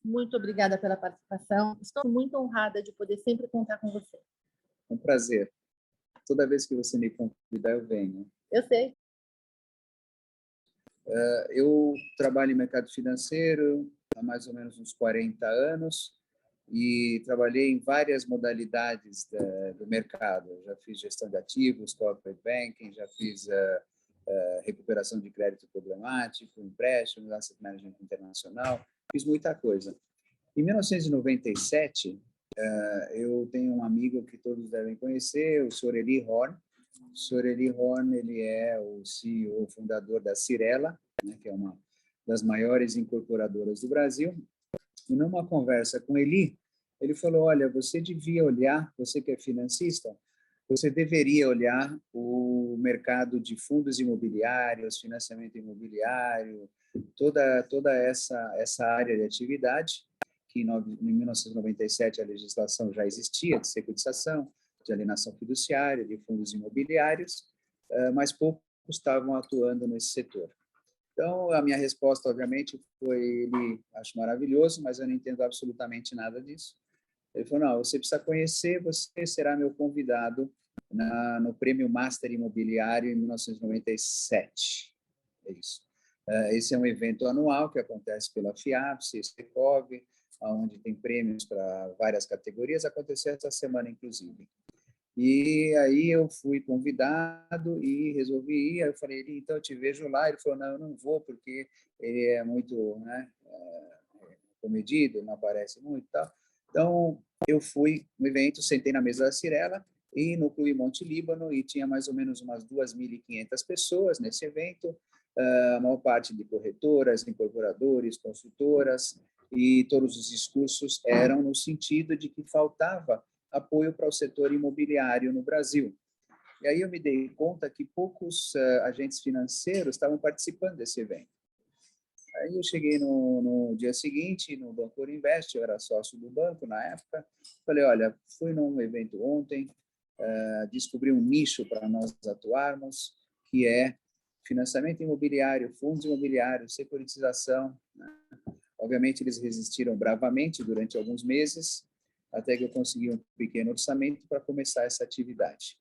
Muito obrigada pela participação. Estou muito honrada de poder sempre contar com você. É um prazer. Toda vez que você me convidar, eu venho. Eu sei. Eu trabalho em mercado financeiro há mais ou menos uns 40 anos e trabalhei em várias modalidades do mercado. Já fiz gestão de ativos, corporate banking, já fiz recuperação de crédito problemático, empréstimo, asset management internacional, fiz muita coisa. Em 1997, eu tenho um amigo que todos devem conhecer, o Sr. Eli Horn. O Sr. Eli Horn, ele é o CEO, fundador da Cyrela, né, que é uma das maiores incorporadoras do Brasil. E numa conversa com Eli, ele falou, olha, você devia olhar, você que é financista, você deveria olhar o mercado de fundos imobiliários, financiamento imobiliário, toda essa área de atividade, que em 1997 a legislação já existia de securitização, de alienação fiduciária, de fundos imobiliários, mas poucos estavam atuando nesse setor. Então, a minha resposta, obviamente, foi, ele acho maravilhoso, mas eu não entendo absolutamente nada disso. Ele falou, não, você precisa conhecer, você será meu convidado no Prêmio Master Imobiliário em 1997. É isso. Esse é um evento anual que acontece pela FIAPSE, Secov, onde tem prêmios para várias categorias, aconteceu essa semana, inclusive. E aí eu fui convidado e resolvi ir. Aí eu falei, então eu te vejo lá. Ele falou, não, eu não vou porque ele é muito, né, comedido, não aparece muito e tal. Então eu fui no evento, sentei na mesa da Cyrela e no Clube Monte Líbano e tinha mais ou menos umas 2.500 pessoas nesse evento, a maior parte de corretoras, incorporadores, consultoras, e todos os discursos eram no sentido de que faltava apoio para o setor imobiliário no Brasil. E aí eu me dei conta que poucos agentes financeiros estavam participando desse evento. Aí eu cheguei no dia seguinte, no Banco Invest, eu era sócio do banco na época, falei, olha, fui num evento ontem, descobri um nicho para nós atuarmos, que é financiamento imobiliário, fundos imobiliários, securitização, né? Obviamente, eles resistiram bravamente durante alguns meses, até que eu consegui um pequeno orçamento para começar essa atividade.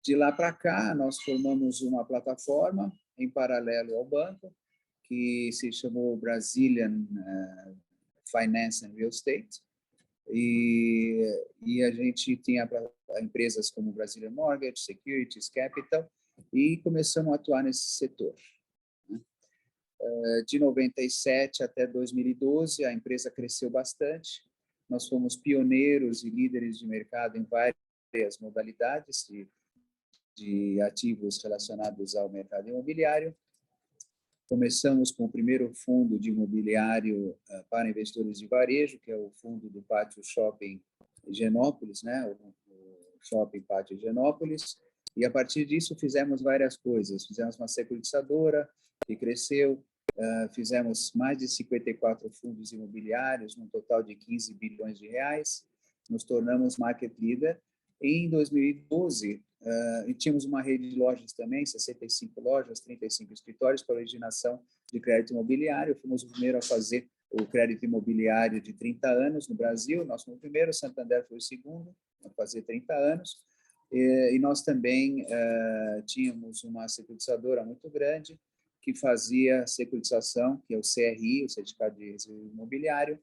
De lá para cá, nós formamos uma plataforma em paralelo ao banco, que se chamou Brazilian Finance and Real Estate, e a gente tinha empresas como Brazilian Mortgage, Securities, Capital, e começamos a atuar nesse setor. De 97 até 2012, a empresa cresceu bastante. Nós fomos pioneiros e líderes de mercado em várias modalidades de ativos relacionados ao mercado imobiliário. Começamos com o primeiro fundo de imobiliário para investidores de varejo, que é o fundo do Pátio Shopping Higienópolis, né? O Shopping Pátio Higienópolis. E, a partir disso, fizemos várias coisas. Fizemos uma securitizadora, que cresceu. Fizemos mais de 54 fundos imobiliários, num total de 15 bilhões de reais. Nos tornamos market leader. E, em 2012, tínhamos uma rede de lojas também, 65 lojas, 35 escritórios para originação de crédito imobiliário. Fomos o primeiro a fazer o crédito imobiliário de 30 anos no Brasil. Nós fomos o primeiro, Santander foi o segundo a fazer 30 anos. E nós também tínhamos uma securitizadora muito grande que fazia securitização, que é o CRI, o Certificado de Risco Imobiliário,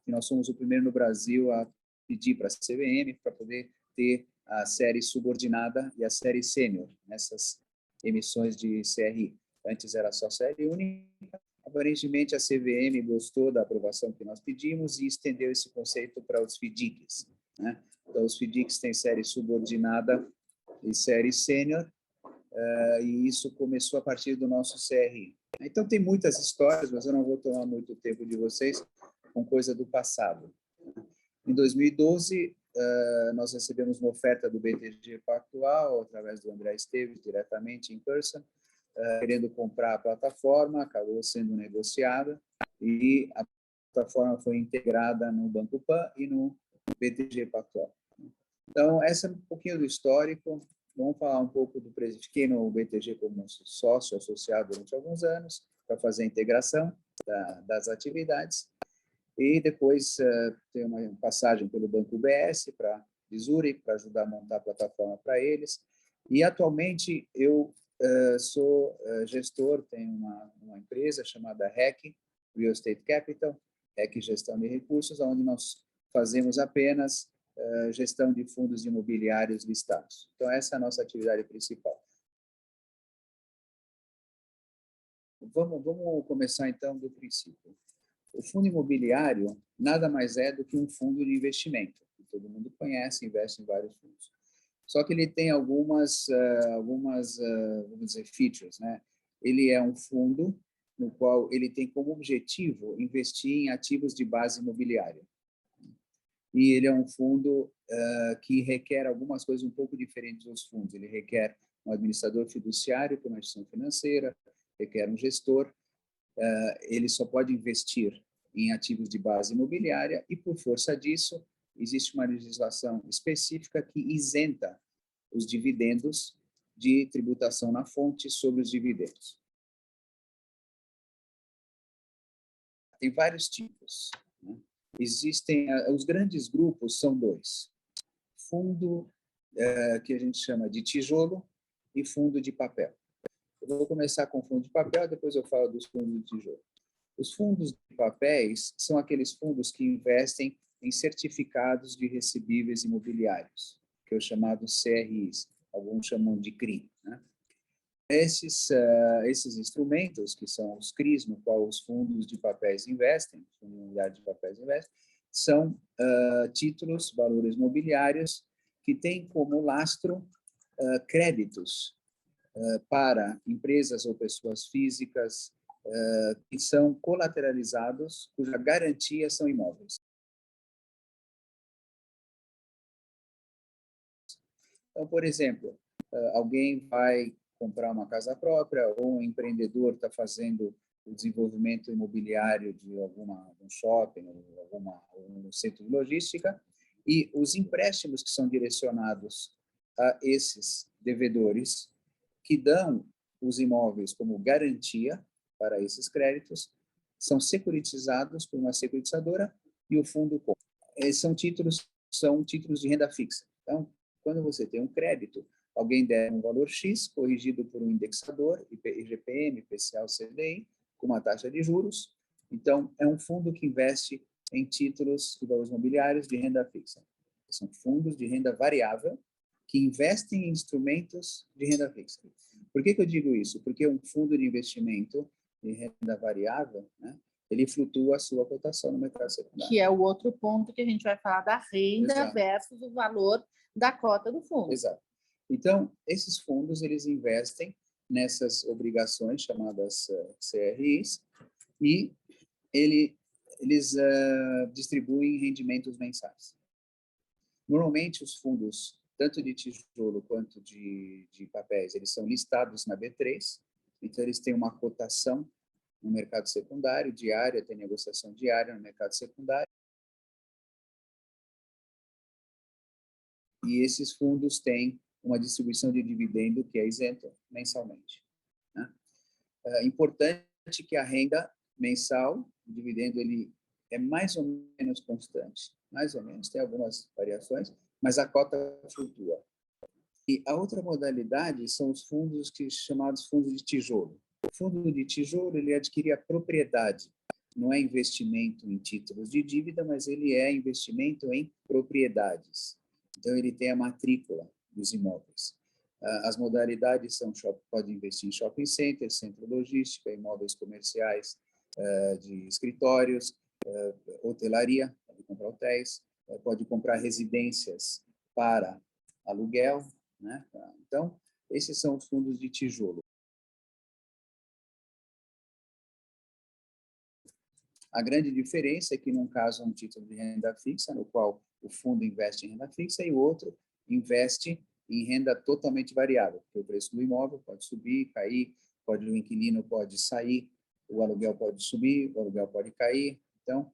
e nós somos o primeiro no Brasil a pedir para a CVM para poder ter a série subordinada e a série sênior nessas emissões de CRI. Antes era só série única. Aparentemente, a CVM gostou da aprovação que nós pedimos e estendeu esse conceito para os FDICs, né? Então, os FDICs têm série subordinada e série sênior, e isso começou a partir do nosso CRI. Então, tem muitas histórias, mas eu não vou tomar muito tempo de vocês com coisa do passado. Em 2012, nós recebemos uma oferta do BTG Pactual, através do André Esteves, diretamente em person, querendo comprar a plataforma, acabou sendo negociada, e a plataforma foi integrada no Banco Pan e no BTG Pactual. Então, esse é um pouquinho do histórico. Vamos falar um pouco do presidente. Fiquei no BTG como sócio associado durante alguns anos, para fazer a integração das atividades. E depois tem uma passagem pelo Banco UBS de Zurique para ajudar a montar a plataforma para eles. E atualmente eu sou gestor, tenho uma empresa chamada REC, Real Estate Capital, REC Gestão de Recursos, onde nós fazemos apenas gestão de fundos imobiliários listados. Então, essa é a nossa atividade principal. Vamos começar, então, do princípio. O fundo imobiliário nada mais é do que um fundo de investimento, que todo mundo conhece, investe em vários fundos. Só que ele tem algumas vamos dizer, features, né? Ele é um fundo no qual ele tem como objetivo investir em ativos de base imobiliária. E ele é um fundo que requer algumas coisas um pouco diferentes dos fundos. Ele requer um administrador fiduciário para uma instituição financeira, requer um gestor, ele só pode investir em ativos de base imobiliária e, por força disso, existe uma legislação específica que isenta os dividendos de tributação na fonte sobre os dividendos. Tem vários tipos, né? Existem, os grandes grupos são dois. Fundo que a gente chama de tijolo e fundo de papel. Eu vou começar com o fundo de papel, depois eu falo dos fundos de tijolo. Os fundos de papéis são aqueles fundos que investem em certificados de recebíveis imobiliários, que é o chamado CRIs, alguns chamam de CRI, né? Esses instrumentos, que são os CRIs, no qual os fundos de papéis investem, de papéis investem, são títulos, valores mobiliários, que têm como lastro créditos para empresas ou pessoas físicas que são colateralizados, cuja garantia são imóveis. Então, por exemplo, alguém vai comprar uma casa própria ou um empreendedor está fazendo o desenvolvimento imobiliário de um shopping ou um centro de logística, e os empréstimos que são direcionados a esses devedores, que dão os imóveis como garantia para esses créditos, são securitizados por uma securitizadora e o fundo compra. São títulos de renda fixa. Então, quando você tem um crédito, alguém der um valor X, corrigido por um indexador, IGPM, IPCA, CDI, com uma taxa de juros. Então, é um fundo que investe em títulos de valores imobiliários de renda fixa. São fundos de renda variável que investem em instrumentos de renda fixa. Por que eu digo isso? Porque um fundo de investimento de renda variável, né, ele flutua a sua cotação no mercado secundário. Que é o outro ponto que a gente vai falar da renda. Exato. Versus o valor da cota do fundo. Exato. Então, esses fundos, eles investem nessas obrigações chamadas CRIs e eles distribuem rendimentos mensais. Normalmente, os fundos, tanto de tijolo quanto de papéis, eles são listados na B3, então eles têm uma cotação no mercado secundário, diária, tem negociação diária no mercado secundário. E esses fundos têm uma distribuição de dividendo que é isenta mensalmente, né? É importante que a renda mensal, o dividendo, ele é mais ou menos constante, mais ou menos, tem algumas variações, mas a cota flutua. E a outra modalidade são os fundos chamados fundos de tijolo. O fundo de tijolo, ele adquire a propriedade, não é investimento em títulos de dívida, mas ele é investimento em propriedades. Então, ele tem a matrícula dos imóveis. As modalidades são, pode investir em shopping centers, centro logística, imóveis comerciais, de escritórios, hotelaria, pode comprar hotéis, pode comprar residências para aluguel, né? Então, esses são os fundos de tijolo. A grande diferença é que, num caso, é um título de renda fixa, no qual o fundo investe em renda fixa, e o outro investe em renda totalmente variável, porque o preço do imóvel pode subir, cair, o inquilino pode sair, o aluguel pode subir, o aluguel pode cair. Então,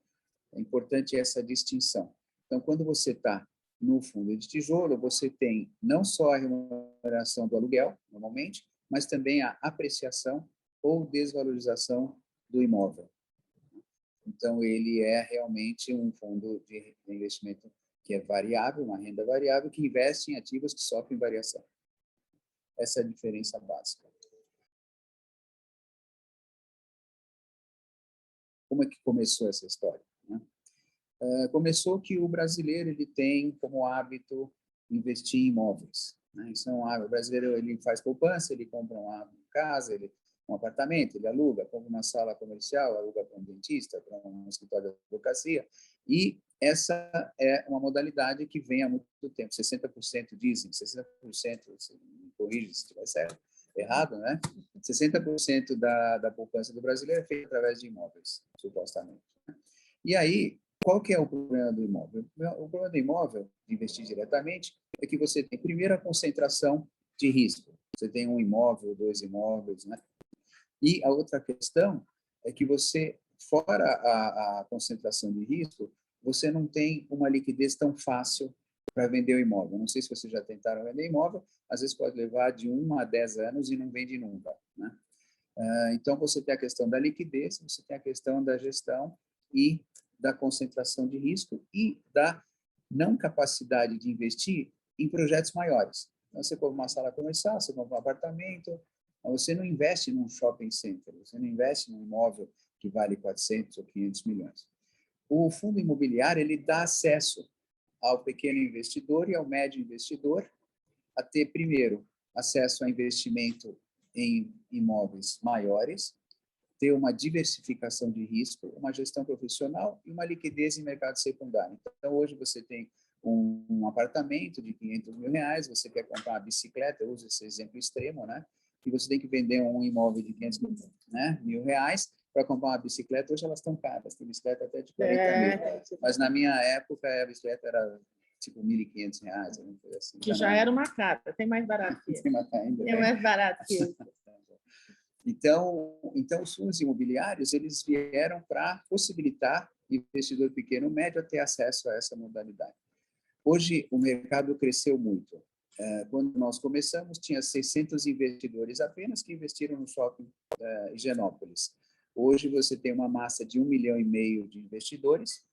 é importante essa distinção. Então, quando você está no fundo de tijolo, você tem não só a remuneração do aluguel, normalmente, mas também a apreciação ou desvalorização do imóvel. Então, ele é realmente um fundo de investimento que é variável, uma renda variável, que investe em ativos que sofrem variação. Essa é a diferença básica. Como é que começou essa história, né? Começou que o brasileiro ele tem como hábito investir em imóveis, né? Isso é um hábito. O brasileiro ele faz poupança, ele compra uma casa, um apartamento, ele aluga, compra uma sala comercial, aluga para um dentista, para um escritório de advocacia, e essa é uma modalidade que vem há muito tempo. 60% dizem, 60%, me corrija se estiver certo, errado, né? 60% da poupança do brasileiro é feita através de imóveis, supostamente. E aí, qual que é o problema do imóvel? O problema do imóvel, de investir diretamente, é que você tem, primeiro, a concentração de risco. Você tem um imóvel, dois imóveis, né? E a outra questão é que você, fora a concentração de risco, você não tem uma liquidez tão fácil para vender o imóvel. Não sei se vocês já tentaram vender imóvel, às vezes pode levar de 1 a 10 anos e não vende nunca, né? Então, você tem a questão da liquidez, você tem a questão da gestão e da concentração de risco e da não capacidade de investir em projetos maiores. Então, você compra uma sala comercial, você compra um apartamento, você não investe num shopping center, você não investe num imóvel que vale 400 ou 500 milhões. O fundo imobiliário, ele dá acesso ao pequeno investidor e ao médio investidor a ter, primeiro, acesso a investimento em imóveis maiores, ter uma diversificação de risco, uma gestão profissional e uma liquidez em mercado secundário. Então, hoje você tem um apartamento de 500 mil reais, você quer comprar uma bicicleta, eu uso esse exemplo extremo, né? E você tem que vender um imóvel de 500 mil reais para comprar uma bicicleta. Hoje elas estão caras, tem bicicleta até de 40 mil. Mas na minha época, a bicicleta era tipo R$ 1.500, alguma coisa assim. Que já era uma cara, tem mais barato que isso. Tem mais barato que isso. Então, os fundos imobiliários, eles vieram para possibilitar o investidor pequeno e médio a ter acesso a essa modalidade. Hoje, o mercado cresceu muito. Quando nós começamos, tinha 600 investidores apenas que investiram no shopping Higienópolis. Hoje, você tem uma massa de 1,5 milhão de investidores,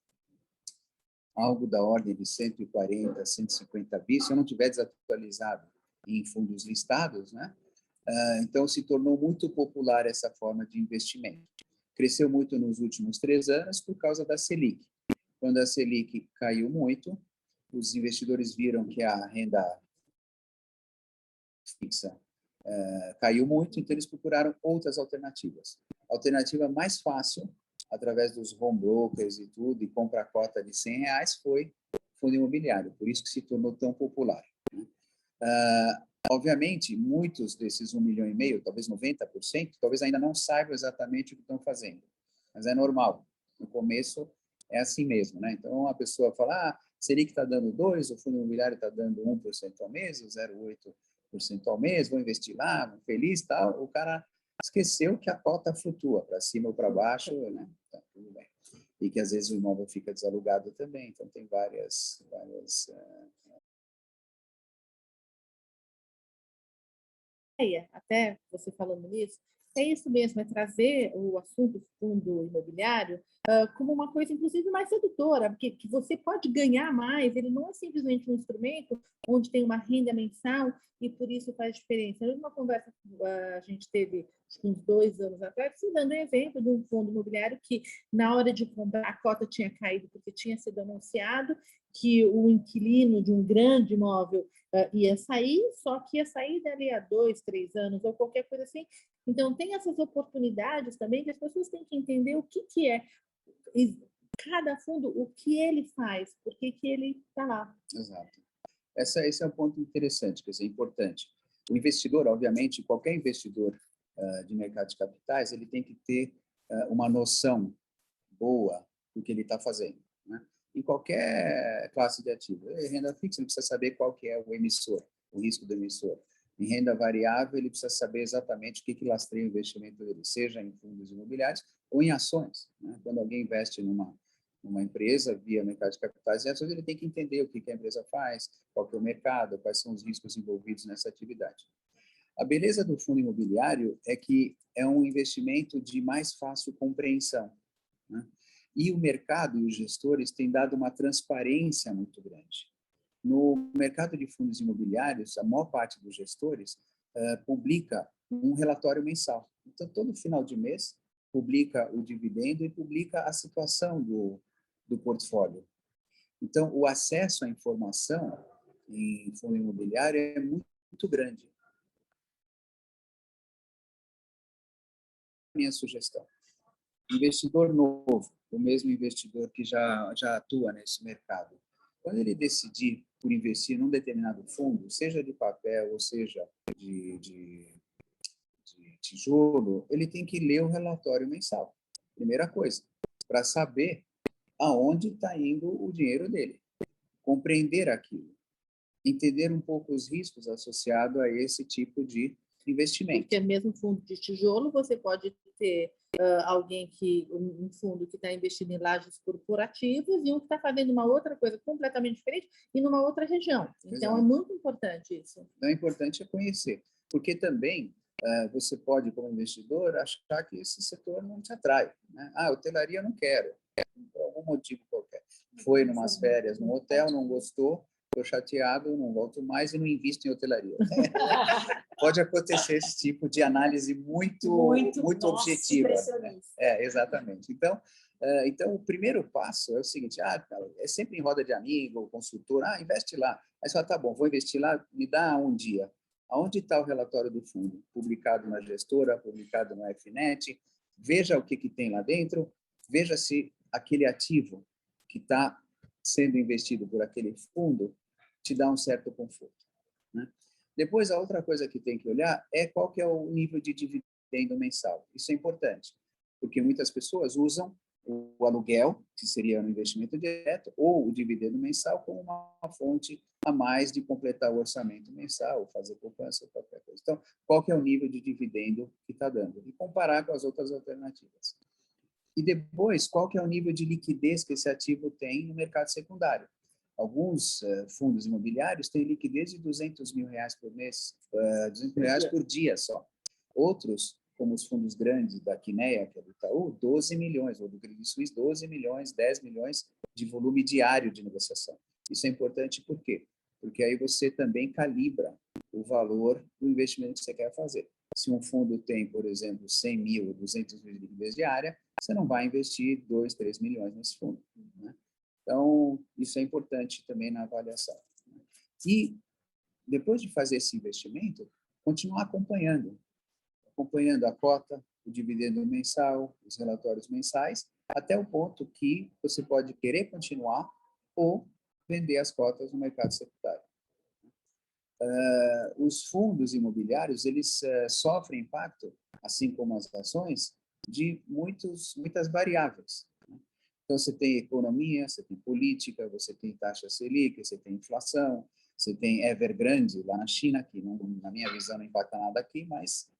algo da ordem de 140, 150 bi, se eu não tiver desatualizado em fundos listados, né? Então, se tornou muito popular essa forma de investimento. Cresceu muito nos últimos 3 anos por causa da Selic. Quando a Selic caiu muito, os investidores viram que a renda fixa caiu muito, então eles procuraram outras alternativas. A alternativa mais fácil, através dos home brokers e tudo, e compra a cota de R$ 100, foi fundo imobiliário, por isso que se tornou tão popular. Obviamente, muitos desses 1,5 milhão, talvez 90%, talvez ainda não saibam exatamente o que estão fazendo, mas é normal. No começo é assim mesmo, né? Então, a pessoa fala, Selic está dando 2%, o fundo imobiliário está dando 1% ao mês, 0,8% ao mês, vou investir lá, feliz e tal. O cara esqueceu que a cota flutua para cima ou para baixo, né? Tá, tudo bem. E que às vezes o imóvel fica desalugado também, então tem várias até você falando nisso, é isso mesmo, é trazer o assunto do fundo imobiliário como uma coisa, inclusive, mais sedutora, porque que você pode ganhar mais, ele não é simplesmente um instrumento onde tem uma renda mensal e por isso faz diferença. Numa conversa que a gente teve uns 2 anos atrás, se dando um exemplo de um fundo imobiliário que, na hora de comprar, a cota tinha caído porque tinha sido anunciado que o inquilino de um grande imóvel ia sair, só que ia sair dali a 2, 3 anos ou qualquer coisa assim. Então, tem essas oportunidades também que as pessoas têm que entender o que é cada fundo, o que ele faz, por que ele está lá. Exato. Esse é um ponto interessante, quer dizer, importante. O investidor, obviamente, qualquer investidor de mercado de capitais, ele tem que ter uma noção boa do que ele está fazendo, né? Em qualquer classe de ativo. Em renda fixa, ele precisa saber qual que é o emissor, o risco do emissor. Em renda variável, ele precisa saber exatamente o que lastreia o investimento dele, seja em fundos imobiliários ou em ações, né? Quando alguém investe numa empresa via mercado de capitais e ações, ele tem que entender o que a empresa faz, qual que é o mercado, quais são os riscos envolvidos nessa atividade. A beleza do fundo imobiliário é que é um investimento de mais fácil compreensão, né? E o mercado e os gestores têm dado uma transparência muito grande. No mercado de fundos imobiliários, a maior parte dos gestores publica um relatório mensal. Então, todo final de mês, publica o dividendo e publica a situação do portfólio. Então, o acesso à informação em fundo imobiliário é muito grande. Minha sugestão: investidor novo, o mesmo investidor que já atua nesse mercado, quando ele decidir por investir num determinado fundo, seja de papel ou seja de tijolo, ele tem que ler o relatório mensal. Primeira coisa, para saber aonde está indo o dinheiro dele, compreender aquilo, entender um pouco os riscos associados a esse tipo de investimento. Porque mesmo fundo de tijolo, você pode ter alguém um fundo que está investindo em lajes corporativas e um que está fazendo uma outra coisa completamente diferente e numa outra região. Então, exato, é muito importante isso. Então, é importante conhecer, porque também você pode, como investidor, achar que esse setor não te atrai, né? Hotelaria eu não quero, por algum motivo qualquer. Foi numas férias num hotel, não gostou, estou chateado, não volto mais e não invisto em hotelaria. Pode acontecer esse tipo de análise muito objetiva. Né? Exatamente. Então, o primeiro passo é o seguinte: é sempre em roda de amigo, consultor, investe lá. Aí você fala, tá bom, vou investir lá, me dá um dia. Aonde está o relatório do fundo? Publicado na gestora, publicado no FNet, veja o que tem lá dentro, veja se aquele ativo que está sendo investido por aquele fundo te dá um certo conforto, né? Depois, a outra coisa que tem que olhar é qual que é o nível de dividendo mensal. Isso é importante, porque muitas pessoas usam o aluguel, que seria um investimento direto, ou o dividendo mensal como uma fonte a mais de completar o orçamento mensal, ou fazer poupança, ou qualquer coisa. Então, qual que é o nível de dividendo que está dando? E comparar com as outras alternativas. E depois, qual que é o nível de liquidez que esse ativo tem no mercado secundário? Alguns fundos imobiliários têm liquidez de R$200 mil por mês, R$200 mil por dia só. Outros, como os fundos grandes da Quineia, que é do Itaú, 12 milhões, ou do Credit Suisse, 12 milhões, 10 milhões de volume diário de negociação. Isso é importante por quê? Porque aí você também calibra o valor do investimento que você quer fazer. Se um fundo tem, por exemplo, 100 mil ou 200 mil de liquidez diária, você não vai investir 2, 3 milhões nesse fundo, né? Então, isso é importante também na avaliação. E, depois de fazer esse investimento, continuar acompanhando a cota, o dividendo mensal, os relatórios mensais, até o ponto que você pode querer continuar ou vender as cotas no mercado secundário. Os fundos imobiliários, eles sofrem impacto, assim como as ações, de muitas variáveis. Então, você tem economia, você tem política, você tem taxa Selic, você tem inflação, você tem Evergrande lá na China, que não, na minha visão não impacta nada aqui, mas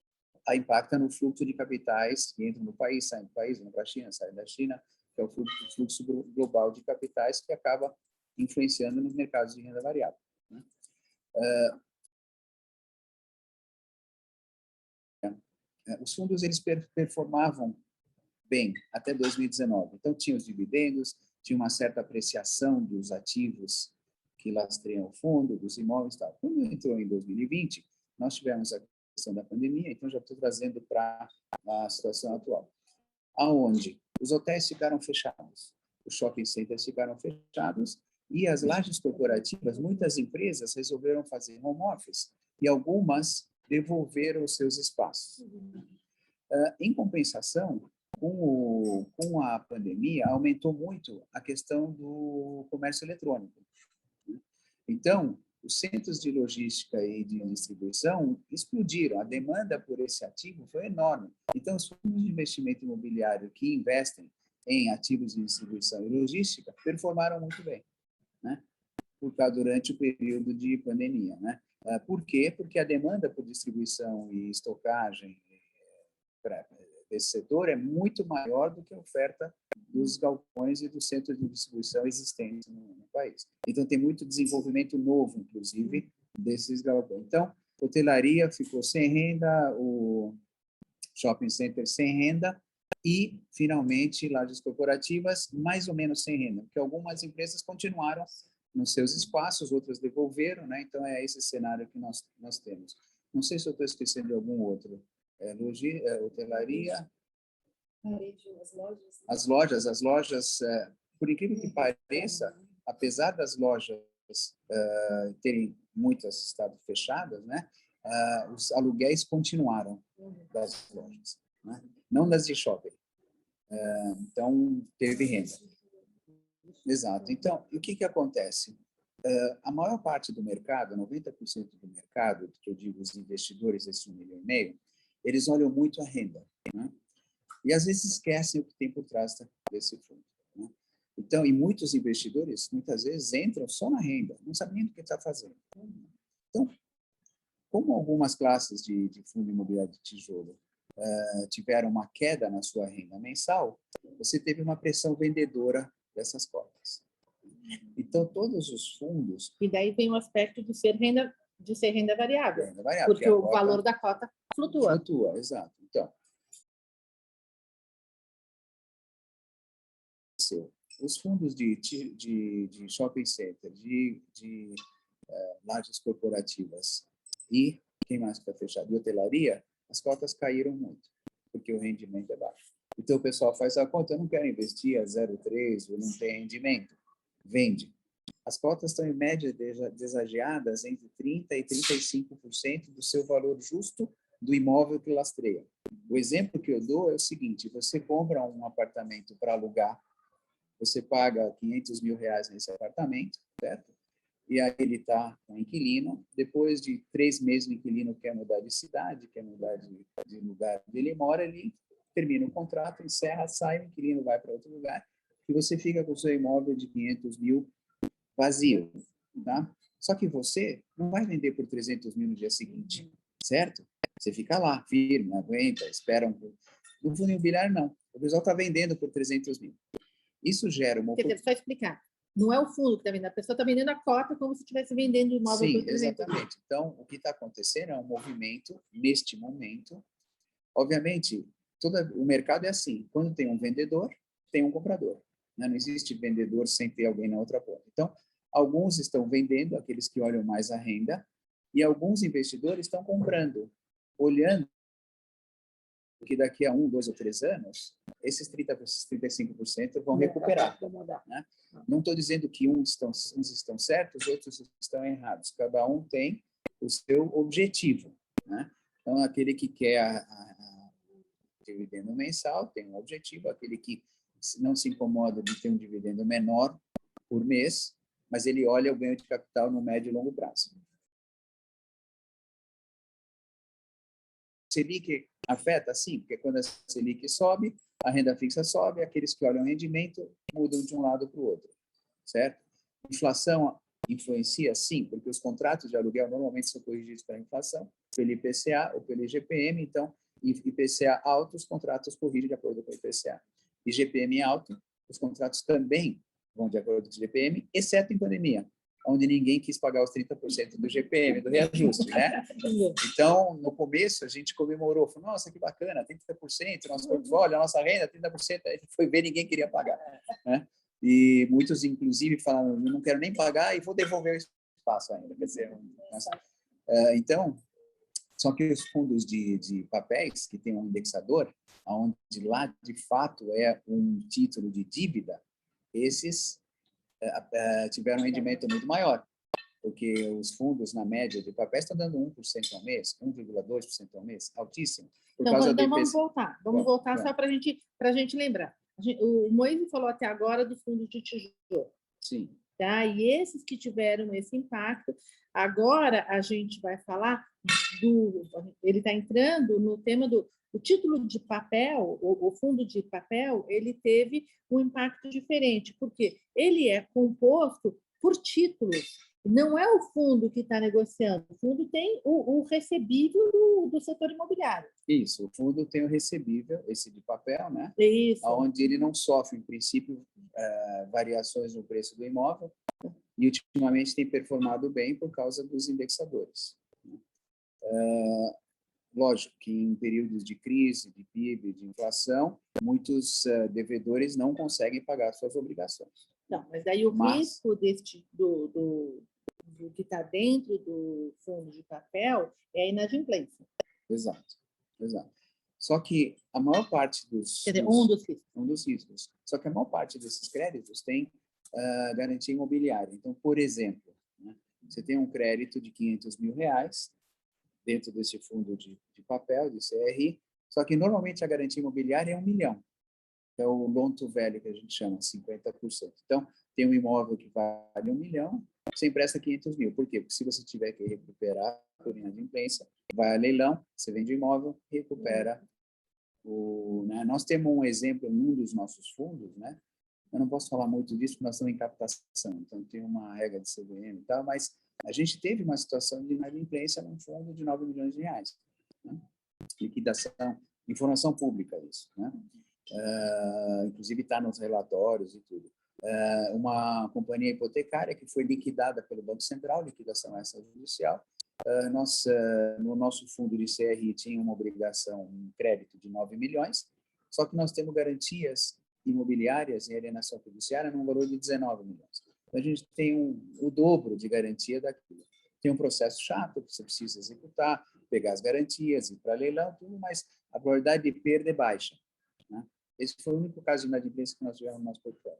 impacta no fluxo de capitais que entram no país, saem do país, vão para a China, saem da China, que é o fluxo global de capitais que acaba influenciando nos mercados de renda variável, né? Os fundos, eles performavam bem até 2019. Então, tinha os dividendos, tinha uma certa apreciação dos ativos que lastreiam o fundo, dos imóveis e tal. Quando entrou em 2020, nós tivemos a questão da pandemia, então já estou trazendo para a situação atual, aonde os hotéis ficaram fechados, os shopping centers ficaram fechados e as lajes corporativas, muitas empresas resolveram fazer home office e algumas devolveram os seus espaços. Em compensação, com a pandemia, aumentou muito a questão do comércio eletrônico. Então, os centros de logística e de distribuição explodiram. A demanda por esse ativo foi enorme. Então, os fundos de investimento imobiliário que investem em ativos de distribuição e logística performaram muito bem, né? Durante o período de pandemia, né? Por quê? Porque a demanda por distribuição e estocagem desse setor é muito maior do que a oferta dos galpões e dos centros de distribuição existentes no país. Então, tem muito desenvolvimento novo, inclusive, desses galpões. Então, hotelaria ficou sem renda, o shopping center sem renda, e, finalmente, lajes corporativas mais ou menos sem renda, porque algumas empresas continuaram nos seus espaços, outras devolveram, né? Então, é esse cenário que nós temos. Não sei se eu estou esquecendo de algum outro. Hotelaria. As lojas, por incrível que pareça, apesar das lojas terem muitas estado fechadas, né? Os aluguéis continuaram das lojas, né? Não das de shopping. Então, teve renda. Exato. Então, e o que acontece? A maior parte do mercado, 90% do mercado, que eu digo os investidores, esse 1,5 milhão, eles olham muito a renda, né? E às vezes esquecem o que tem por trás desse fundo, né? Então, e muitos investidores, muitas vezes, entram só na renda, não sabem nem o que está fazendo. Então, como algumas classes de fundo imobiliário de tijolo tiveram uma queda na sua renda mensal, você teve uma pressão vendedora dessas cotas. Então, todos os fundos... E daí vem o aspecto de ser renda variável, porque o valor da cota flutua. Flutua, exato. Então, os fundos de shopping center, de lajes corporativas e, quem mais está fechado? De hotelaria, as cotas caíram muito, porque o rendimento é baixo. Então, o pessoal faz a conta, eu não quero investir a 0,3, eu não tenho rendimento. Vende. As cotas estão, em média, desageadas entre 30% e 35% do seu valor justo do imóvel que lastreia. O exemplo que eu dou é o seguinte: você compra um apartamento para alugar, você paga R$500 mil nesse apartamento, certo? E aí ele está com inquilino. Depois de 3 meses, o inquilino quer mudar de cidade, quer mudar de lugar onde ele mora, ele termina o contrato, encerra, sai, o inquilino vai para outro lugar, e você fica com o seu imóvel de 500 mil vazio, tá? Só que você não vai vender por 300 mil no dia seguinte, certo? Você fica lá, firme, aguenta, espera No fundo imobiliário, não. O pessoal está vendendo por 300 mil. Isso gera uma... Quer dizer, só explicar. Não é o fundo que está vendendo, a pessoa está vendendo a cota como se estivesse vendendo o imóvel por 300 mil. Exatamente. Então, o que está acontecendo é um movimento, neste momento. Obviamente, o mercado é assim. Quando tem um vendedor, tem um comprador, né? Não existe vendedor sem ter alguém na outra ponta. Então, alguns estão vendendo, aqueles que olham mais a renda, e alguns investidores estão comprando, olhando que daqui a 1, 2 ou 3 anos, esses 35% vão recuperar, né? Não estou dizendo que uns estão certos, outros estão errados. Cada um tem o seu objetivo, né? Então, aquele que quer o dividendo mensal tem um objetivo, aquele que não se incomoda de ter um dividendo menor por mês, mas ele olha o ganho de capital no médio e longo prazo. Selic afeta? Sim, porque quando a Selic sobe, a renda fixa sobe, aqueles que olham o rendimento mudam de um lado para o outro, certo? Inflação influencia? Sim, porque os contratos de aluguel normalmente são corrigidos pela inflação, pelo IPCA ou pelo IGPM, então, IPCA alto, os contratos corrigem de acordo com o IPCA. IGPM alto, os contratos também vão de acordo com o IGPM, exceto em pandemia, onde ninguém quis pagar os 30% do GPM, do reajuste, né? Então, no começo, a gente comemorou, falou, nossa, que bacana, 30%, nosso portfólio, a nossa renda, 30%, aí foi ver, ninguém queria pagar, né? E muitos, inclusive, falaram, eu não quero nem pagar e vou devolver o espaço ainda, quer dizer, então, só que os fundos de papéis, que tem um indexador, onde lá, de fato, é um título de dívida, esses tiveram um rendimento muito maior, porque os fundos, na média de papéis, estão dando 1% ao mês, 1,2% ao mês, altíssimo. Então, vamos voltar só para a gente lembrar. O Moise falou até agora dos fundos de tijolo. Sim. Tá? E esses que tiveram esse impacto, agora a gente vai falar ele está entrando no tema do título de papel, o fundo de papel, ele teve um impacto diferente, porque ele é composto por títulos. Não é o fundo que está negociando, o fundo tem o recebível do setor imobiliário. Isso, o fundo tem o recebível, esse de papel, né? Isso. Onde ele não sofre, em princípio, variações no preço do imóvel, e ultimamente tem performado bem por causa dos indexadores. Lógico que em períodos de crise, de PIB, de inflação, muitos devedores não conseguem pagar suas obrigações. Não, mas daí o risco do que está dentro do fundo de papel é a inadimplência. Exato, exato. Só que a maior parte Quer dizer, um dos riscos. Um dos riscos. Só que a maior parte desses créditos tem garantia imobiliária. Então, por exemplo, né, você tem um crédito de R$500 mil dentro desse fundo de papel, de CRI, só que normalmente a garantia imobiliária é R$1 milhão. É o loan to value que a gente chama, 50%. Então, tem um imóvel que vale R$1 milhão, você empresta 500 mil. Por quê? Porque se você tiver que recuperar por inadimplência, vai a leilão, você vende o imóvel, recupera né? Nós temos um exemplo em um dos nossos fundos, né? Eu não posso falar muito disso porque nós estamos em captação, então tem uma regra de CVM e tal, mas a gente teve uma situação de inadimplência num fundo de R$9 milhões, né? Liquidação, informação pública isso, né? Inclusive está nos relatórios e tudo. Uma companhia hipotecária que foi liquidada pelo Banco Central, liquidação extrajudicial. No nosso fundo de CRI tinha uma obrigação, um crédito de 9 milhões, só que nós temos garantias imobiliárias em alienação fiduciária num valor de 19 milhões. Então, a gente tem o dobro de garantia daquilo. Tem um processo chato que você precisa executar, pegar as garantias, ir para leilão, tudo, mas a probabilidade de perda é baixa, né? Esse foi o único caso de inadimplência que nós tivemos no nosso portfólio.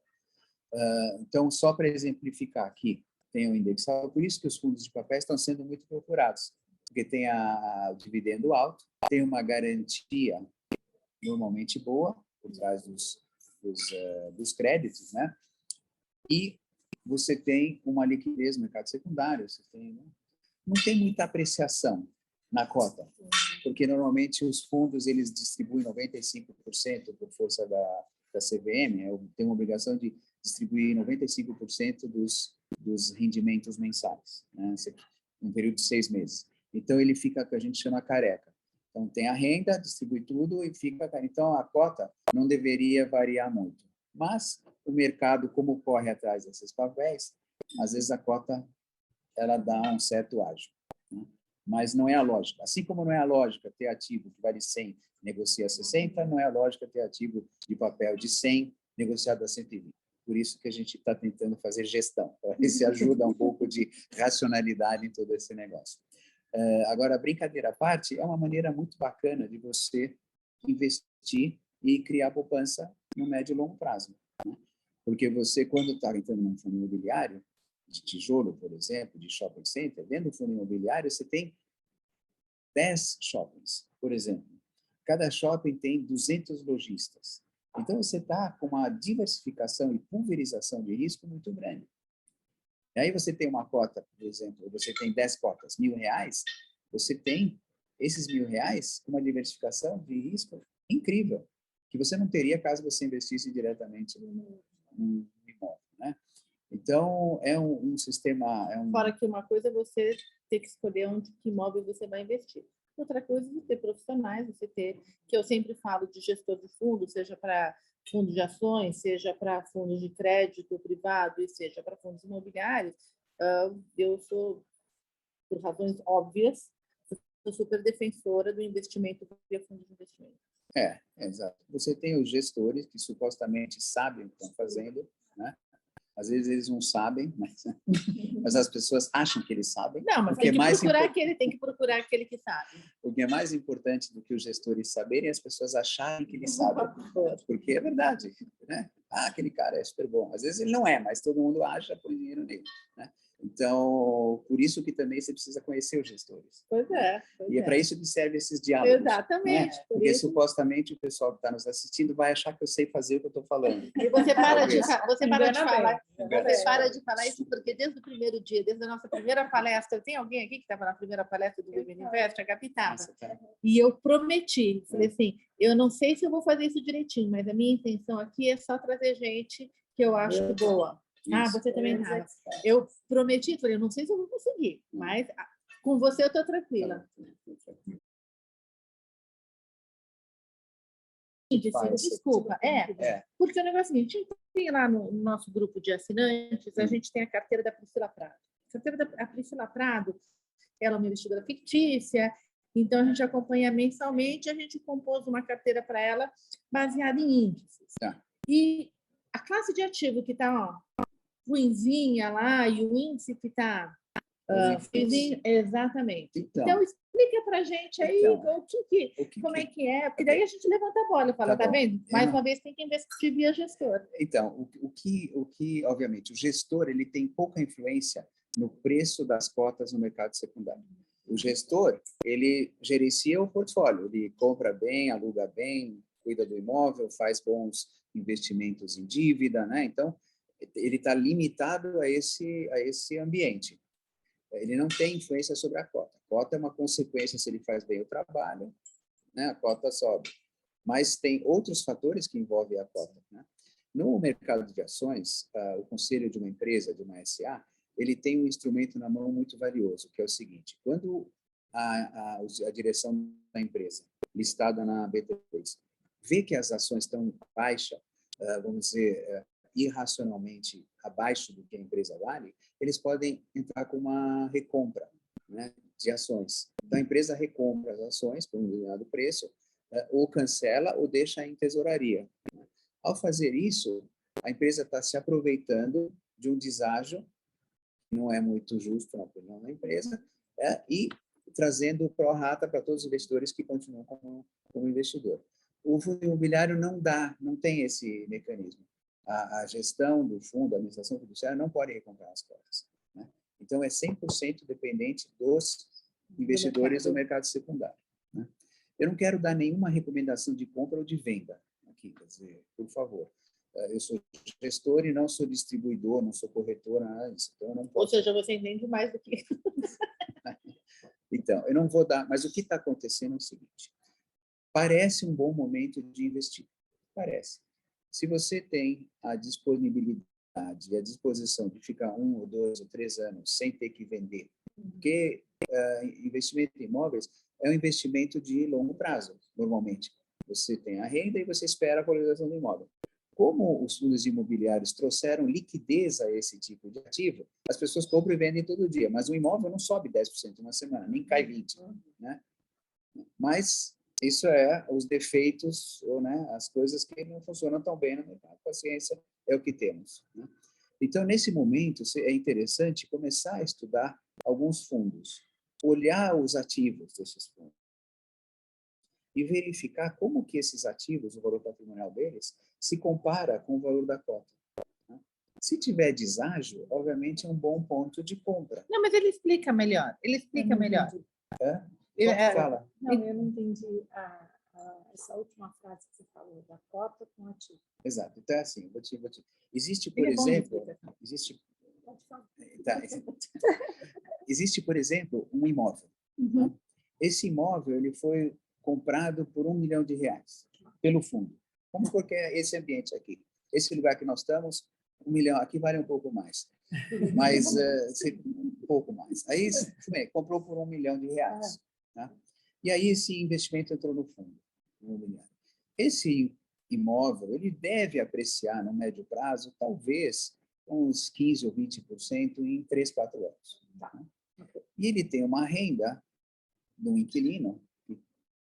Então, só para exemplificar aqui, tem o indexado, por isso que os fundos de papel estão sendo muito procurados, porque tem o dividendo alto, tem uma garantia normalmente boa por trás dos créditos, né? E você tem uma liquidez no mercado secundário, você tem, né? Não tem muita apreciação na cota, porque normalmente os fundos eles distribuem 95% por força da CVM, tem uma obrigação de distribuir 95% dos rendimentos mensais, né? Um período de 6 meses. Então, ele fica, o que a gente chama careca. Então, tem a renda, distribui tudo e fica... Então, a cota não deveria variar muito. Mas o mercado, como corre atrás desses papéis, às vezes a cota ela dá um certo ágio, né? Mas não é a lógica. Assim como não é a lógica ter ativo que vale 100, negocia 60, não é a lógica ter ativo de papel de 100, negociado a 120. Por isso que a gente está tentando fazer gestão, para ver se ajuda um pouco de racionalidade em todo esse negócio. Agora, brincadeira à parte, é uma maneira muito bacana de você investir e criar poupança no médio e longo prazo, né? Porque você, quando está entrando num fundo imobiliário, de tijolo, por exemplo, de shopping center, dentro do fundo imobiliário você tem 10 shoppings, por exemplo. Cada shopping tem 200 lojistas. Então, você está com uma diversificação e pulverização de risco muito grande. E aí você tem uma cota, por exemplo, você tem 10 cotas, R$1.000, você tem esses R$1.000 com uma diversificação de risco incrível, que você não teria caso você investisse diretamente no imóvel, né? Então, é um sistema... Fora que uma coisa é você ter que escolher que imóvel você vai investir. Outra coisa é você ter profissionais, que eu sempre falo de gestor de fundo, seja para fundos de ações, seja para fundos de crédito privado e seja para fundos imobiliários. Eu sou, por razões óbvias, sou super defensora do investimento via fundo de investimento. Exato. Você tem os gestores que supostamente sabem o que estão fazendo, né? Às vezes eles não sabem, mas as pessoas acham que eles sabem. Não, mas tem que procurar aquele que sabe. O que é mais importante do que os gestores saberem é as pessoas acharem que eles sabem. Porque é verdade, né? Aquele cara é super bom. Às vezes ele não é, mas todo mundo acha, põe dinheiro nele, né? Então, por isso que também você precisa conhecer os gestores. Pois é. E é para isso que servem esses diálogos. Exatamente. Né? Porque supostamente o pessoal que está nos assistindo vai achar que eu sei fazer o que eu estou falando. E você para de falar isso, porque desde o primeiro dia, desde a nossa primeira palestra, tem alguém aqui que estava na primeira palestra do Women Invest? A Gabi estava. E eu prometi, falei assim, eu não sei se eu vou fazer isso direitinho, mas a minha intenção aqui é só trazer gente que eu acho boa. Você também estava. Eu prometi, falei, eu não sei se eu vou conseguir, mas com você eu estou tranquila. Desculpa, porque o negócio é o seguinte, tem lá no nosso grupo de assinantes, a gente tem a carteira da Priscila Prado. A carteira da Priscila Prado, ela é uma investidora fictícia, Então, a gente acompanha mensalmente, a gente compôs uma carteira para ela baseada em índices. Tá. E a classe de ativo que está ruinzinha lá e o índice que está exatamente. Então, explica para a gente aí como é que é, porque daí a gente levanta a bola e fala, tá vendo? Mais uma vez tem que investir via gestor. Então, o que, obviamente, o gestor ele tem pouca influência no preço das cotas no mercado secundário. O gestor, ele gerencia o portfólio, ele compra bem, aluga bem, cuida do imóvel, faz bons investimentos em dívida, né? Então, ele está limitado a esse ambiente. Ele não tem influência sobre a cota. A cota é uma consequência se ele faz bem o trabalho, né? A cota sobe. Mas tem outros fatores que envolvem a cota, né? No mercado de ações, o conselho de uma empresa, de uma SA, ele tem um instrumento na mão muito valioso, que é o seguinte: quando a direção da empresa, listada na B3, vê que as ações estão baixa, vamos dizer, irracionalmente abaixo do que a empresa vale, eles podem entrar com uma recompra, né, de ações. Então, a empresa recompra as ações por um determinado preço, ou cancela ou deixa em tesouraria. Ao fazer isso, a empresa está se aproveitando de um deságio que não é muito justo na opinião da empresa, e trazendo pró-rata para todos os investidores que continuam como investidor. O fundo imobiliário não tem esse mecanismo. A gestão do fundo, a administração fiduciária não pode recomprar as cotas, né? Então, é 100% dependente dos investidores do mercado secundário, né? Eu não quero dar nenhuma recomendação de compra ou de venda aqui, quer dizer, por favor. Eu sou gestor e não sou distribuidor, não sou corretor, nada disso. Então, eu não posso... Ou seja, você entende mais do que... Então, eu não vou dar... Mas o que está acontecendo é o seguinte: parece um bom momento de investir. Parece. Se você tem a disponibilidade e a disposição de ficar 1 ou 2 ou 3 anos sem ter que vender, porque investimento em imóveis é um investimento de longo prazo, normalmente. Você tem a renda e você espera a valorização do imóvel. Como os fundos imobiliários trouxeram liquidez a esse tipo de ativo, as pessoas compram e vendem todo dia, mas o imóvel não sobe 10% em uma semana, nem cai 20%, né? Mas isso é os defeitos, ou, né, as coisas que não funcionam tão bem no mercado. Paciência é o que temos, né? Então, nesse momento, é interessante começar a estudar alguns fundos, olhar os ativos desses fundos e verificar como que esses ativos, o valor patrimonial deles, se compara com o valor da cota, né? Se tiver deságio, obviamente é um bom ponto de compra. Não, mas ele explica melhor. Ele explica melhor. Fala. Não, eu não entendi essa última frase que você falou, da cota com ativo. Exato. Então, é assim, existe, por exemplo... Existe, por exemplo, um imóvel. Né? Esse imóvel ele foi comprado por R$1 milhão pelo fundo. Vamos supor que é esse ambiente aqui. Esse lugar que nós estamos, 1 milhão, aqui vale um pouco mais. Mas, um pouco mais. Aí, bem, comprou por R$1 milhão. Tá? E aí, esse investimento entrou no fundo imobiliário. Esse imóvel, ele deve apreciar, no médio prazo, talvez uns 15% ou 20% em 3, 4 anos. Tá? E ele tem uma renda de um inquilino, que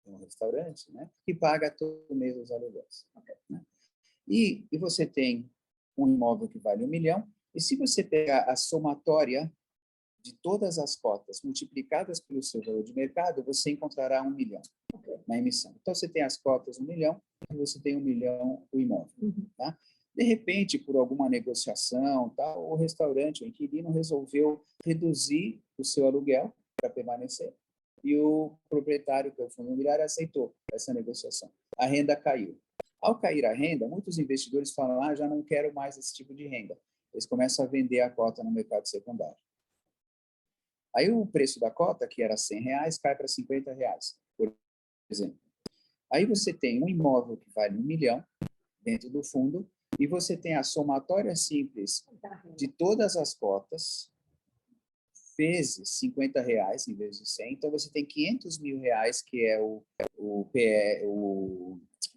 é um restaurante, né, que paga todo mês os aluguéis. Né? E você tem um imóvel que vale R$1 milhão, e se você pegar a somatória de todas as cotas multiplicadas pelo seu valor de mercado, você encontrará R$1 milhão na emissão. Então, você tem as cotas R$1 milhão, e você tem R$1 milhão o imóvel. Tá? De repente, por alguma negociação, tá, o restaurante, o inquilino, resolveu reduzir o seu aluguel para permanecer. E o proprietário, que é o fundo imobiliário, aceitou essa negociação. A renda caiu. Ao cair a renda, muitos investidores falam, já não quero mais esse tipo de renda. Eles começam a vender a cota no mercado secundário. Aí o preço da cota, que era R$100, cai para R$50, por exemplo. Aí você tem um imóvel que vale R$1 milhão dentro do fundo, e você tem a somatória simples de todas as cotas, vezes R$50 em vez de 100, então você tem R$500 mil, que é o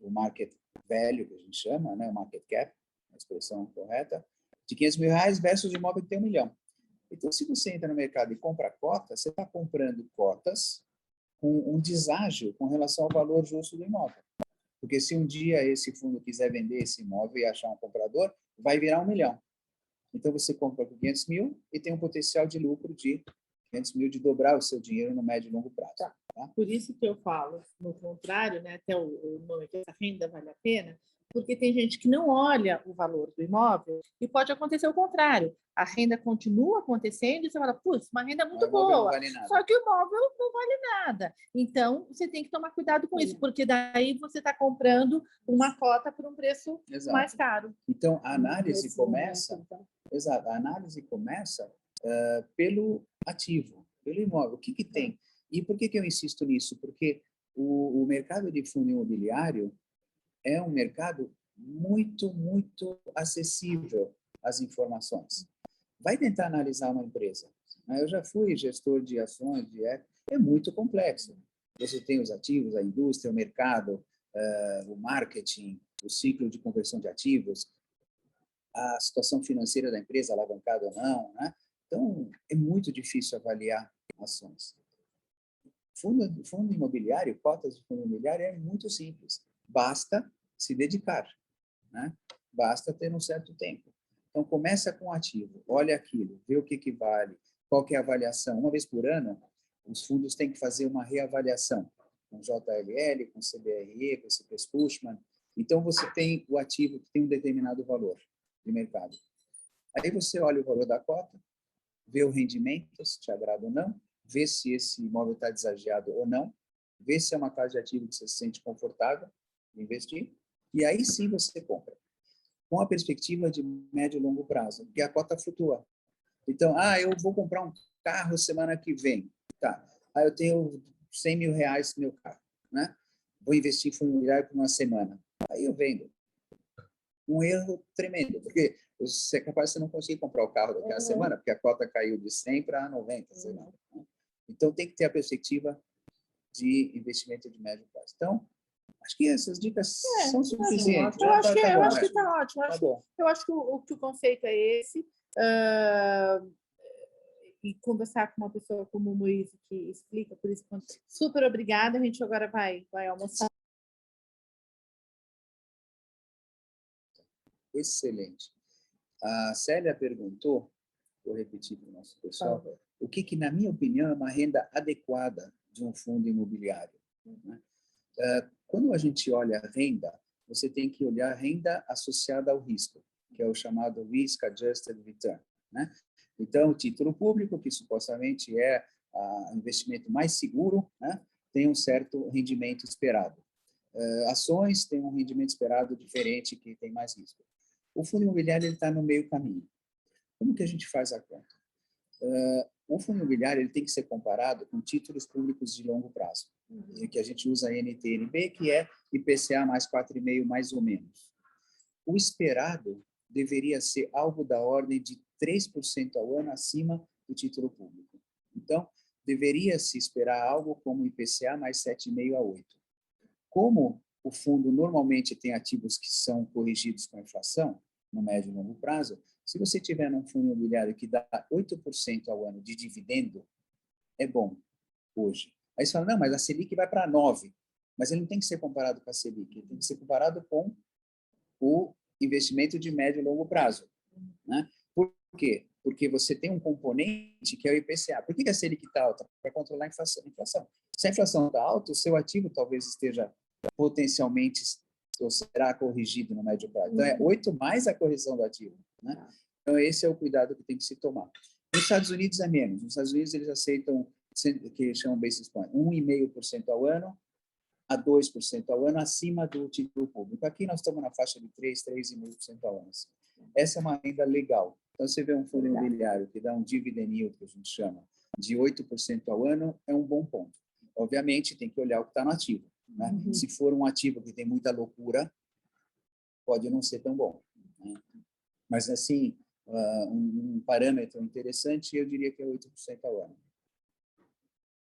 market value, que a gente chama, né, o market cap, a expressão correta, de R$500 mil versus o imóvel que tem R$1 milhão. Então, se você entra no mercado e compra cotas, você está comprando cotas com um deságio com relação ao valor justo do imóvel. Porque se um dia esse fundo quiser vender esse imóvel e achar um comprador, vai virar 1 milhão. Então, você compra por 500 mil e tem um potencial de lucro de 500 mil de dobrar o seu dinheiro no médio e longo prazo. Tá. Por isso que eu falo, no contrário, né, até o nome que essa renda vale a pena, porque tem gente que não olha o valor do imóvel e pode acontecer o contrário. A renda continua acontecendo e você fala, putz, uma renda muito boa, vale só que o imóvel não vale nada. Então, você tem que tomar cuidado com isso, porque daí você está comprando uma cota por um preço mais caro. Então, a análise começa... Exato, a análise começa pelo ativo, pelo imóvel. O que que tem? E por que eu insisto nisso? Porque o mercado de fundo imobiliário é um mercado muito, muito acessível às informações. Vai tentar analisar uma empresa. Eu já fui gestor de ações, é muito complexo. Você tem os ativos, a indústria, o mercado, o marketing, o ciclo de conversão de ativos, a situação financeira da empresa, alavancada ou não, né? Então, é muito difícil avaliar ações. Fundo imobiliário, cotas de fundo imobiliário é muito simples. Basta se dedicar, né? Basta ter um certo tempo. Então, começa com o ativo, olha aquilo, vê o que vale, qual que é a avaliação. Uma vez por ano, os fundos têm que fazer uma reavaliação, com JLL, com CBRE, com CPS-Cushman. Então, você tem o ativo que tem um determinado valor de mercado. Aí você olha o valor da cota, vê o rendimento, se te agrada ou não, vê se esse imóvel está desagiado ou não, vê se é uma classe de ativo que você se sente confortável de investir, e aí sim você compra. Com a perspectiva de médio e longo prazo, porque a cota flutua. Então, eu vou comprar um carro semana que vem. Tá. Eu tenho 100 mil reais no meu carro, né? Vou investir em fundo imobiliário por uma semana. Aí eu vendo. Um erro tremendo, porque você é capaz de você não conseguir comprar o carro daqui a semana, porque a cota caiu de 100 para 90, sei lá. Então, tem que ter a perspectiva de investimento de médio prazo. Então, acho que essas dicas são suficientes. Eu acho que está ótimo. Eu acho que o conceito é esse. E conversar com uma pessoa como o Moise, que explica por isso. Super obrigada. A gente agora vai almoçar. Excelente. A Célia perguntou, vou repetir para o nosso pessoal, o que, na minha opinião, é uma renda adequada de um fundo imobiliário. Né? Quando a gente olha a renda, você tem que olhar a renda associada ao risco, que é o chamado Risk Adjusted Return. Né? Então, o título público, que supostamente é o investimento mais seguro, né? Tem um certo rendimento esperado. Ações têm um rendimento esperado diferente, que tem mais risco. O fundo imobiliário está no meio caminho. Como que a gente faz a conta? O fundo imobiliário ele tem que ser comparado com títulos públicos de longo prazo, que a gente usa NTNB, que é IPCA mais 4,5, mais ou menos. O esperado deveria ser algo da ordem de 3% ao ano acima do título público. Então, deveria se esperar algo como IPCA mais 7,5 a 8. Como o fundo normalmente tem ativos que são corrigidos com a inflação, no médio e longo prazo, se você tiver um fundo imobiliário que dá 8% ao ano de dividendo, é bom hoje. Aí você fala, não, mas a Selic vai para 9%. Mas ele não tem que ser comparado com a Selic, ele tem que ser comparado com o investimento de médio e longo prazo. Né? Por quê? Porque você tem um componente que é o IPCA. Por que a Selic está alta? Para controlar a inflação. Se a inflação está alta, o seu ativo talvez esteja potencialmente ou será corrigido no médio prazo. Então, é 8 mais a correção do ativo. Né? Então, esse é o cuidado que tem que se tomar. Nos Estados Unidos é menos. Nos Estados Unidos, eles aceitam que chamam basis point, 1,5% ao ano a 2% ao ano acima do título público. Aqui nós estamos na faixa de 3,5% ao ano. Essa é uma renda legal. Então, você vê um fundo imobiliário que dá um dividend yield, que a gente chama, de 8% ao ano, é um bom ponto. Obviamente, tem que olhar o que está no ativo. Né? Se for um ativo que tem muita loucura, pode não ser tão bom. Né? Mas, assim, um parâmetro interessante, eu diria que é 8% ao ano.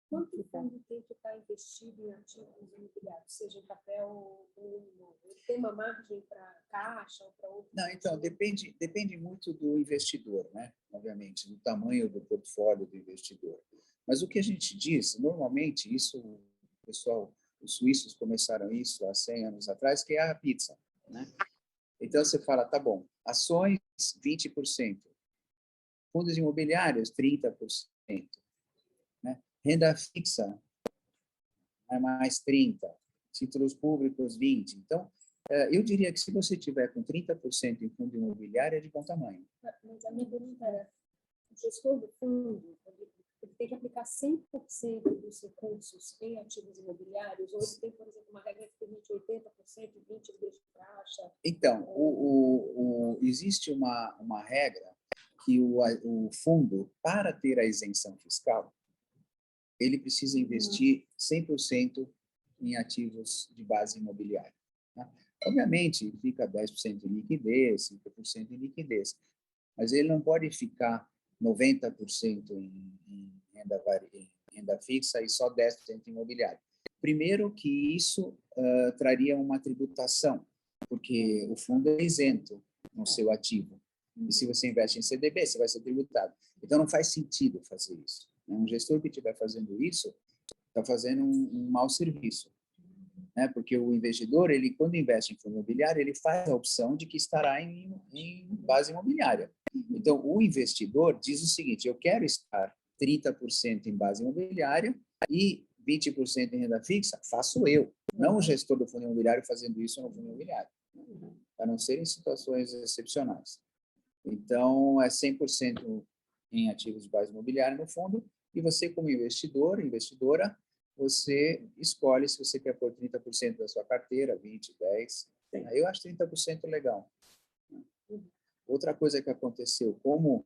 Quanto o fundo tem que estar investido em ativos imobiliários, seja em papel ou imóvel? Tem uma margem para caixa ou para outro? Não, então, depende muito do investidor, né? Obviamente, do tamanho do portfólio do investidor. Mas o que a gente diz, normalmente, isso, pessoal, os suíços começaram isso há 100 anos atrás, que é a pizza, né? Então, você fala, tá bom, ações, 20%, fundos imobiliários, 30%, né? Renda fixa, mais 30%, títulos públicos, 20%. Então, eu diria que se você tiver com 30% em fundo imobiliário, é de bom tamanho. Mas a minha pergunta era, o gestor do fundo, ele tem que aplicar 100% dos recursos em ativos imobiliários, ou ele tem, por exemplo, uma regra que permite 80% e 20% deixa de caixa? Então, existe uma regra que o fundo, para ter a isenção fiscal, ele precisa investir 100% em ativos de base imobiliária. Tá? Obviamente, fica 10% em liquidez, 5% em liquidez, mas ele não pode ficar 90% em renda fixa e só 10% em imobiliário. Primeiro que isso traria uma tributação, porque o fundo é isento no seu ativo. E se você investe em CDB, você vai ser tributado. Então, não faz sentido fazer isso. Um gestor que estiver fazendo isso está fazendo um mau serviço, né? Porque o investidor, ele quando investe em fundo imobiliário, ele faz a opção de que estará em base imobiliária. Então, o investidor diz o seguinte, eu quero estar 30% em base imobiliária e 20% em renda fixa, faço eu, não o gestor do fundo imobiliário fazendo isso no fundo imobiliário, a não ser em situações excepcionais. Então, é 100% em ativos de base imobiliária no fundo, e você, como investidor, investidora, você escolhe se você quer pôr 30% da sua carteira, 20%, 10%. Aí eu acho 30% legal. Outra coisa que aconteceu, como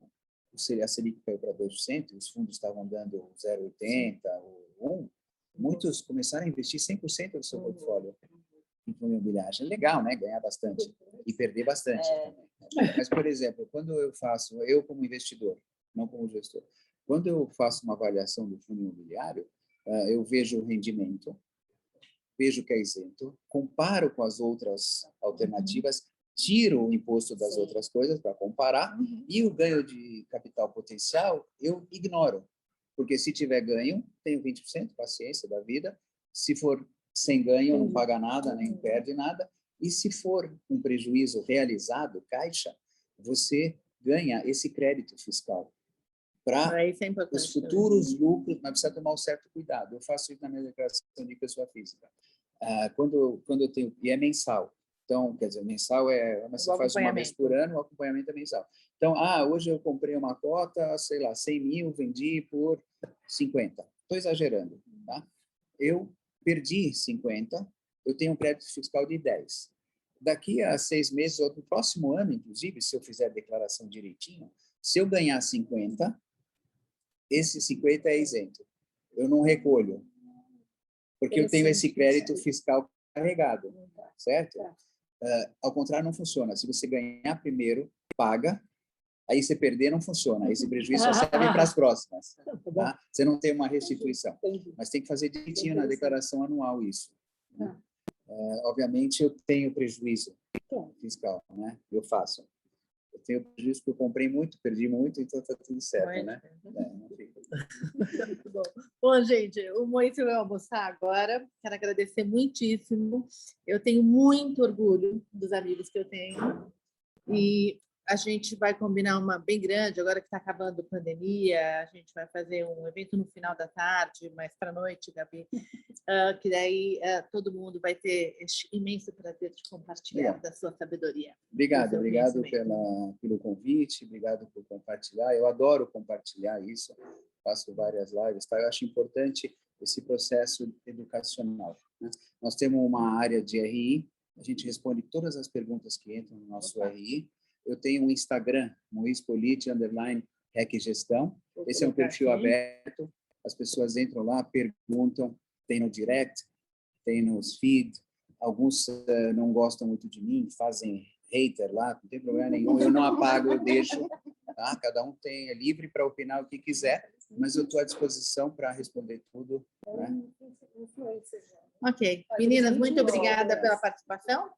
a Selic caiu para 2%, os fundos estavam dando 0,80% ou 1%, muitos começaram a investir 100% do seu portfólio em fundo imobiliário. É legal, né? Ganhar bastante e perder bastante também. Mas, por exemplo, quando eu como investidor, não como gestor, quando eu faço uma avaliação do fundo imobiliário, eu vejo o rendimento, vejo que é isento, comparo com as outras alternativas, tiro o imposto das outras coisas para comparar, e o ganho de capital potencial eu ignoro. Porque se tiver ganho, tenho 20%, paciência da vida. Se for sem ganho, não paga nada, nem perde nada. E se for um prejuízo realizado, caixa, você ganha esse crédito fiscal para os futuros lucros, mas precisa tomar um certo cuidado. Eu faço isso na minha declaração de pessoa física. Quando eu tenho, e é mensal. Então, quer dizer, mensal você faz uma vez por ano, o acompanhamento é mensal. Então, hoje eu comprei uma cota, sei lá, 100 mil, vendi por 50. Estou exagerando, tá? Eu perdi 50, eu tenho um crédito fiscal de 10. Daqui a 6 meses, ou no próximo ano, inclusive, se eu fizer a declaração direitinho, se eu ganhar 50, esse 50 é isento. Eu não recolho, porque eu tenho esse crédito fiscal carregado, certo? Ao contrário, não funciona. Se você ganhar primeiro, paga, aí você perder, não funciona. Esse prejuízo só serve para as próximas. Tá? Você não tem uma restituição. Mas tem que fazer direitinho na declaração anual isso. Né? Obviamente, eu tenho prejuízo fiscal, né? Eu faço. Eu tenho prejuízo porque eu comprei muito, perdi muito, então está tudo certo, né? Muito bom. Bom, gente, o Moisés vai almoçar agora. Quero agradecer muitíssimo. Eu tenho muito orgulho dos amigos que eu tenho. E a gente vai combinar uma bem grande, agora que está acabando a pandemia, a gente vai fazer um evento no final da tarde, mais para a noite, Gabi, que daí todo mundo vai ter este imenso prazer de compartilhar da sua sabedoria. Obrigado pelo convite, obrigado por compartilhar. Eu adoro compartilhar isso, faço várias lives, tá? Eu acho importante esse processo educacional, né? Nós temos uma área de RI, a gente responde todas as perguntas que entram no nosso RI. Eu tenho um Instagram, @moispoliti_recgestão. Esse é um perfil aberto. As pessoas entram lá, perguntam, tem no direct, tem nos feed. Alguns não gostam muito de mim, fazem hater lá, não tem problema nenhum. Eu não apago, eu deixo. Tá? Cada um é livre para opinar o que quiser, mas eu estou à disposição para responder tudo. Né? Ok. Meninas, muito obrigada pela participação.